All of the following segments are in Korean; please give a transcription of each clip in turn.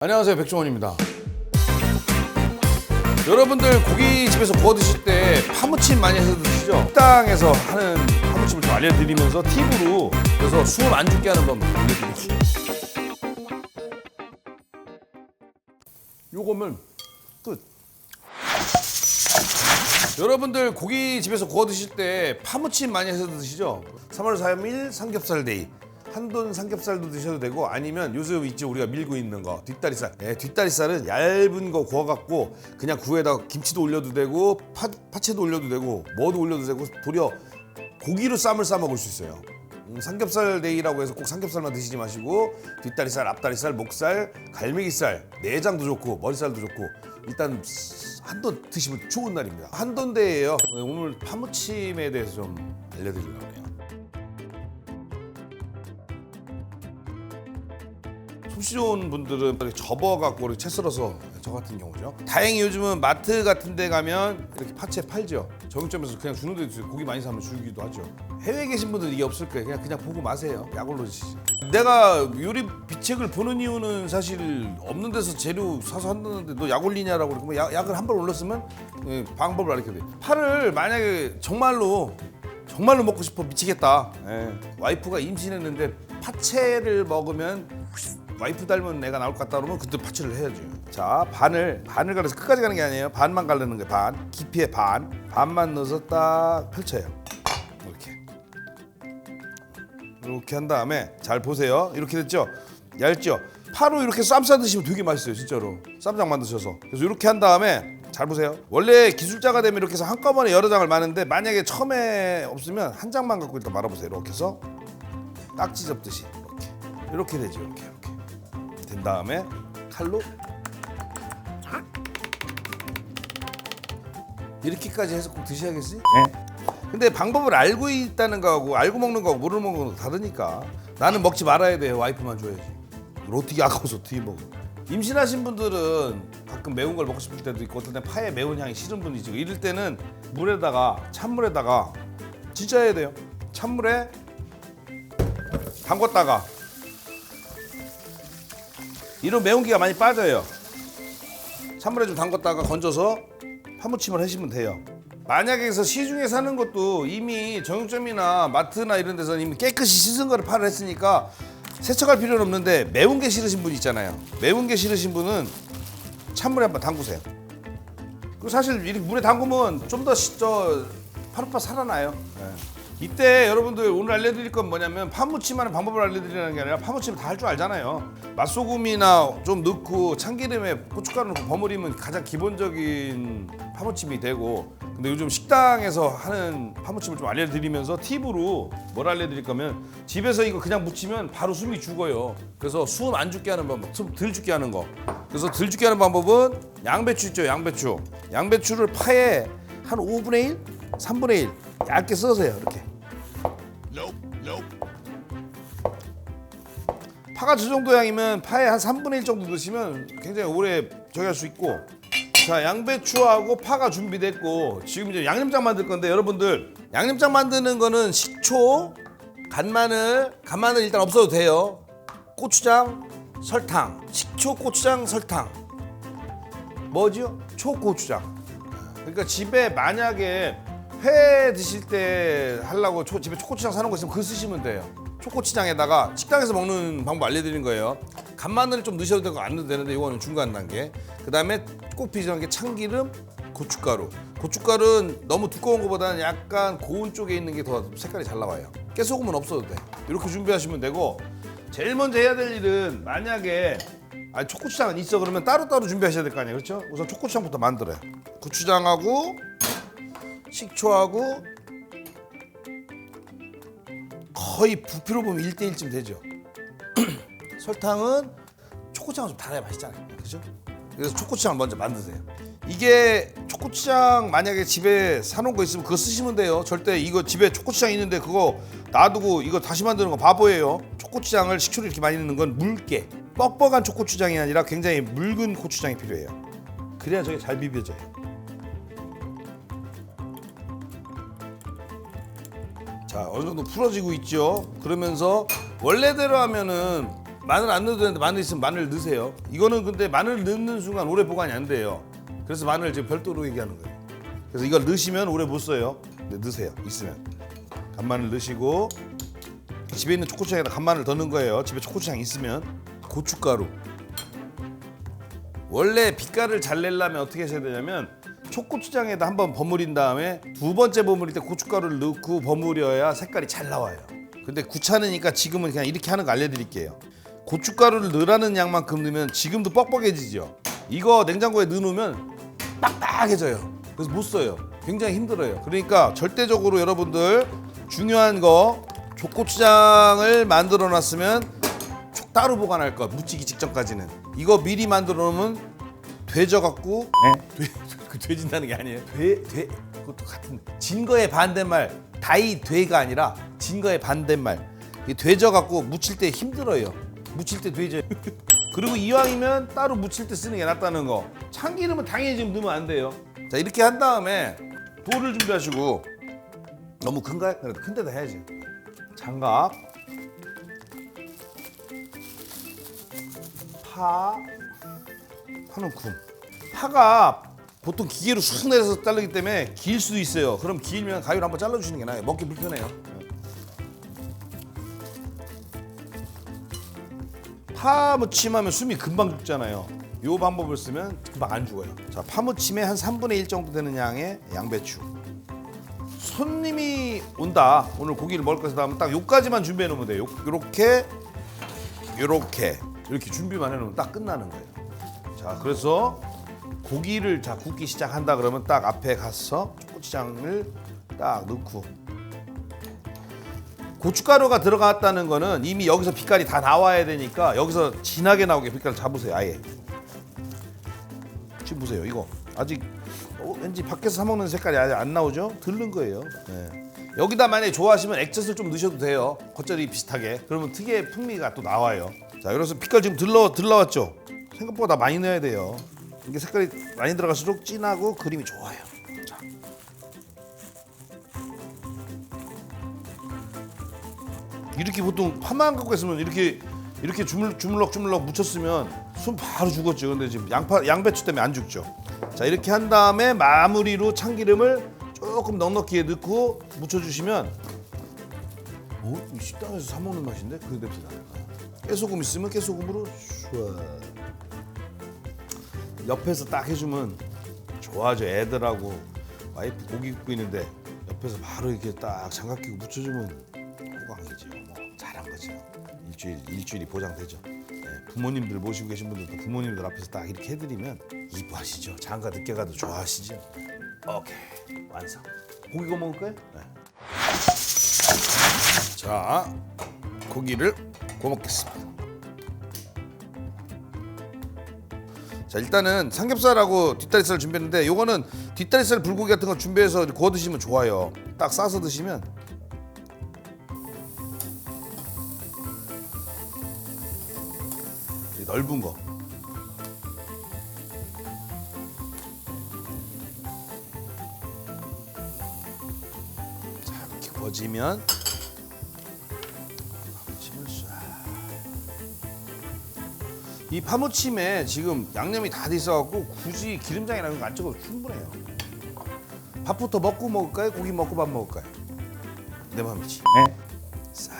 안녕하세요, 백종원입니다. 여러분들 고깃집에서 구워 드실 때 파무침 많이 해서 드시죠? 식당에서 하는 파무침을 좀 알려드리면서 팁으로 그래서 숨 안 죽게 하는 법 알려드릴게요. 요거면 끝. 여러분들 고깃집에서 구워 드실 때 파무침 많이 해서 드시죠? 3월 3일 삼겹살 데이. 한돈 삼겹살도 드셔도 되고 아니면 요즘 있죠 우리가 밀고 있는 거 뒷다리살. 뒷다리살은 얇은 거 구워갖고 그냥 구에다가 김치도 올려도 되고 파채도 올려도 되고 뭐도 올려도 되고 도리어 고기로 쌈을 싸 먹을 수 있어요. 삼겹살 데이라고 해서 꼭 삼겹살만 드시지 마시고 뒷다리살, 앞다리살, 목살, 갈매기살, 내장도 좋고 머리살도 좋고 일단 한돈 드시면 좋은 날입니다. 한돈 데이예요. 오늘 파무침에 대해서 좀 알려드리려고 해요. 솜씨 좋은 분들은 이렇게 접어갖고 이렇게 채 썰어서 저 같은 경우죠. 다행히 요즘은 마트 같은 데 가면 이렇게 파채 팔죠. 정육점에서 그냥 주는 데도 있어요. 고기 많이 사면 주기도 하죠. 해외에 계신 분들은 이게 없을 거예요. 그냥 보고 마세요. 약올로 드시죠. 내가 요리 비책을 보는 이유는 사실 없는 데서 재료 사서 한다는데 너 약 올리냐라고 그러면 약을 한 번 올렸으면 방법을 알려줘야 돼요. 파를 만약에 정말로 먹고 싶어 미치겠다. 와이프가 임신했는데 파채를 먹으면 와이프 닮은 애가 나올 것 같다 그러면 그때 파채를 해야죠. 자, 반을 갈아서 끝까지 가는 게 아니에요. 반만 갈르는 거예요. 반. 깊이의 반만 넣어서 딱 펼쳐요. 이렇게 한 다음에 잘 보세요. 이렇게 됐죠? 얇죠? 파로 이렇게 쌈 싸 드시면 되게 맛있어요. 진짜로. 쌈장 만드셔서. 그래서 이렇게 한 다음에 잘 보세요. 원래 기술자가 되면 이렇게 해서 한꺼번에 여러 장을 마는데 만약에 처음에 없으면 한 장만 갖고 일단 말아보세요. 이렇게 해서 딱지 접듯이 이렇게 되죠. 이렇게 된 다음에 칼로 이렇게까지 해서 꼭 드셔야겠지? 네. 근데 방법을 알고 있다는 거하고 알고 먹는 거하고 모르는 거하고 다르니까 나는 먹지 말아야 돼요. 와이프만 줘야지. 어떻게 아까워서 어떻게 먹어. 임신하신 분들은 가끔 매운 걸 먹고 싶을 때도 있고 어떤 때 파에 매운 향이 싫은 분이 있고 이럴 때는 찬물에다가 진짜 해야 돼요. 찬물에 담궜다가 이런 매운기가 많이 빠져요. 찬물에 좀 담궜다가 건져서 파무침을 하시면 돼요. 만약에 시중에 사는 것도 이미 정육점이나 마트나 이런 데서는 이미 깨끗이 씻은 거를 파를 했으니까 세척할 필요는 없는데 매운 게 싫으신 분 있잖아요. 매운 게 싫으신 분은 찬물에 한번 담그세요. 그리고 사실 이렇게 물에 담그면 좀 더 파릇파릇 살아나요. 이때 여러분들 오늘 알려드릴 건 뭐냐면 파무침하는 방법을 알려드리는 게 아니라 파무침 다 할 줄 알잖아요. 맛소금이나 좀 넣고 참기름에 고춧가루 넣고 버무리면 가장 기본적인 파무침이 되고 근데 요즘 식당에서 하는 파무침을 좀 알려드리면서 팁으로 뭘 알려드릴 거면 집에서 이거 그냥 무치면 바로 숨이 죽어요. 그래서 숨 안 죽게 하는 방법, 숨 덜 죽게 하는 거. 그래서 덜 죽게 하는 방법은 양배추 있죠, 양배추. 양배추를 파에 한 5분의 1, 3분의 1 얇게 써세요, 이렇게. 파가 저 정도 양이면 파에 한 3분의 1 정도 넣으시면 굉장히 오래 저기 할 수 있고 자, 양배추하고 파가 준비됐고 지금 이제 양념장 만들 건데 여러분들 양념장 만드는 거는 식초, 간마늘 일단 없어도 돼요. 고추장, 설탕, 식초, 고추장, 설탕 뭐죠? 초고추장. 그러니까 집에 만약에 회 드실 때 하려고 집에 초고추장 사는 거 있으면 그거 쓰시면 돼요. 초고추장에다가 식당에서 먹는 방법 알려드린 거예요. 간마늘을 좀 넣으셔도 되고 안 넣어도 되는데 이거는 중간 단계. 그 다음에 꼭 필요한 게 참기름, 고춧가루. 고춧가루는 너무 두꺼운 것보다는 약간 고운 쪽에 있는 게 더 색깔이 잘 나와요. 깨소금은 없어도 돼. 이렇게 준비하시면 되고 제일 먼저 해야 될 일은 만약에 초고추장은 있어 그러면 따로따로 준비하셔야 될 거 아니에요. 그렇죠? 우선 초고추장부터 만들어요. 고추장하고 식초하고 거의 부피로 보면 1대1쯤 되죠. 설탕은 초고추장은 좀 달아야 맛있잖아요. 그죠? 그래서 초고추장 먼저 만드세요. 이게 초고추장 만약에 집에 사놓은 거 있으면 그거 쓰시면 돼요. 절대 이거 집에 초고추장 있는데 그거 놔두고 이거 다시 만드는 거 바보예요. 초고추장을 식초를 이렇게 많이 넣는 건 묽게 뻑뻑한 초고추장이 아니라 굉장히 묽은 고추장이 필요해요. 그래야 저게 잘 비벼져요. 자, 어느 정도 풀어지고 있죠. 그러면서 원래대로 하면은 마늘 안 넣어도 되는데 마늘 있으면 마늘 넣으세요. 이거는 근데 마늘 넣는 순간 오래 보관이 안 돼요. 그래서 마늘 지금 별도로 얘기하는 거예요. 그래서 이걸 넣으시면 오래 못 써요. 근데 넣으세요. 있으면. 간마늘 넣으시고 집에 있는 초고추장에다 간마늘 더 넣은 거예요. 집에 초고추장 있으면. 고춧가루. 원래 빛깔을 잘 내려면 어떻게 하셔야 되냐면 초고추장에다 한번 버무린 다음에 두 번째 버무릴 때 고춧가루를 넣고 버무려야 색깔이 잘 나와요. 근데 귀찮으니까 지금은 그냥 이렇게 하는 거 알려드릴게요. 고춧가루를 넣으라는 양만큼 넣으면 지금도 뻑뻑해지죠. 이거 냉장고에 넣어놓으면 빡빡해져요. 그래서 못 써요. 굉장히 힘들어요. 그러니까 절대적으로 여러분들 중요한 거 초고추장을 만들어 놨으면 따로 보관할 것. 묻히기 직전까지는. 이거 미리 만들어 놓으면 되져갖고 되진다는 게 아니에요. 그것도 같은 진 거의 반대말 다이 되가 아니라 진 거의 반대말. 되져갖고 묻힐 때 힘들어요. 묻힐 때 되죠. 그리고 이왕이면 따로 묻힐 때 쓰는 게 낫다는 거. 참기름은 당연히 지금 넣으면 안 돼요. 자 이렇게 한 다음에 돌을 준비하시고 너무 큰가요? 그래도 큰 데다 해야지. 장갑, 파는쿰. 파가 보통 기계로 쑥 내려서 자르기 때문에 길 수도 있어요. 그럼 길면 가위로 한번 잘라주시는 게 나아요. 먹기 불편해요. 파무침하면 숨이 금방 죽잖아요. 이 방법을 쓰면 금방 안 죽어요. 자, 파무침에 한 3분의 1 정도 되는 양의 양배추. 손님이 온다. 오늘 고기를 먹을 것이다 하면 딱 요까지만 준비해 놓으면 돼요. 이렇게 준비만 해 놓으면 딱 끝나는 거예요. 자, 그래서 고기를 자 굽기 시작한다 그러면 딱 앞에 가서 고추장을 딱 넣고 고춧가루가 들어갔다는 거는 이미 여기서 빛깔이 다 나와야 되니까 여기서 진하게 나오게 빛깔을 잡으세요. 아예. 지금 보세요. 이거 아직 왠지 밖에서 사 먹는 색깔이 아직 안 나오죠? 들른 거예요. 네. 여기다 만약에 좋아하시면 액젓을 좀 넣으셔도 돼요. 겉절이 비슷하게. 그러면 특유의 풍미가 또 나와요. 자, 그래서 빛깔 지금 들러왔죠? 생각보다 많이 넣어야 돼요. 이게 색깔이 많이 들어갈수록 진하고 그림이 좋아요. 자. 이렇게 보통 파만 갖고 있으면 이렇게 주물럭 묻혔으면 손 바로 죽었죠. 근데 지금 양배추 때문에 안 죽죠. 자, 이렇게 한 다음에 마무리로 참기름을 조금 넉넉히 넣고 묻혀주시면 이 식당에서 사 먹는 맛인데 그 냄새 나요. 깨소금 있으면 깨소금으로 슈아. 옆에서 딱 해주면 좋아하죠. 애들하고 와이프 고기 굽고 있는데 옆에서 바로 이렇게 딱 장갑 끼고 묻혀주면 호강이죠. 뭐 잘한 거죠. 일주일이 보장되죠. 네, 부모님들 모시고 계신 분들도 부모님들 앞에서 딱 이렇게 해드리면 이뻐하시죠. 장가 늦게 가도 좋아하시죠. 오케이, 완성. 고기 구워 먹을까요? 네. 자, 고기를 구워 먹겠습니다. 자, 일단은 삼겹살하고 뒷다리살 준비했는데 요거는 뒷다리살 불고기 같은 거 준비해서 구워 드시면 좋아요. 딱 싸서 드시면. 넓은 거. 자, 이렇게 구워지면 이 파무침에 지금 양념이 다 돼 있어갖고 굳이 기름장이나 이런 거 안 찍어도 충분해요. 밥부터 먹고 먹을까요? 고기 먹고 밥 먹을까요? 내 맘이지. 네. 싹.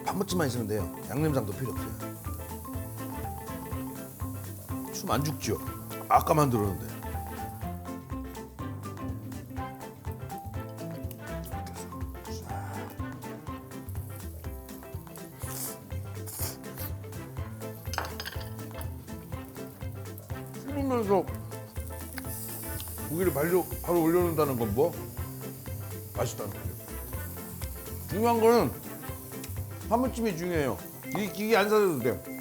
파무침만 있으면 돼요. 양념장도 필요 없어요. 숨 안 죽죠? 아까 만들었는데. 씹으면서 고기를 바로 올려놓는다는 건 뭐? 맛있다는 거예요. 중요한 거는 파무침이 중요해요. 이게 안 사줘도 돼.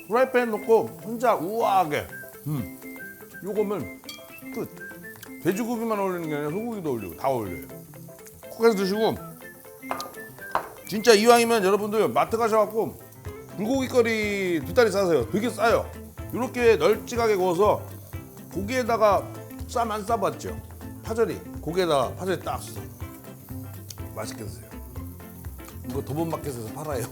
프라이팬 넣고 혼자 우아하게 요거면 끝. 돼지고기만 올리는 게 아니라 소고기도 올리고 다 올려요. 콕 해서 드시고 진짜 이왕이면 여러분들 마트 가셔갖고 불고기거리 두 다리 싸세요. 되게 싸요. 이렇게 널찍하게 구워서 고기에다가 쌈 안 싸봤죠? 파절이 고기에다가 파절이 딱 싸. 맛있게 드세요. 이거 도본마켓에서 팔아요.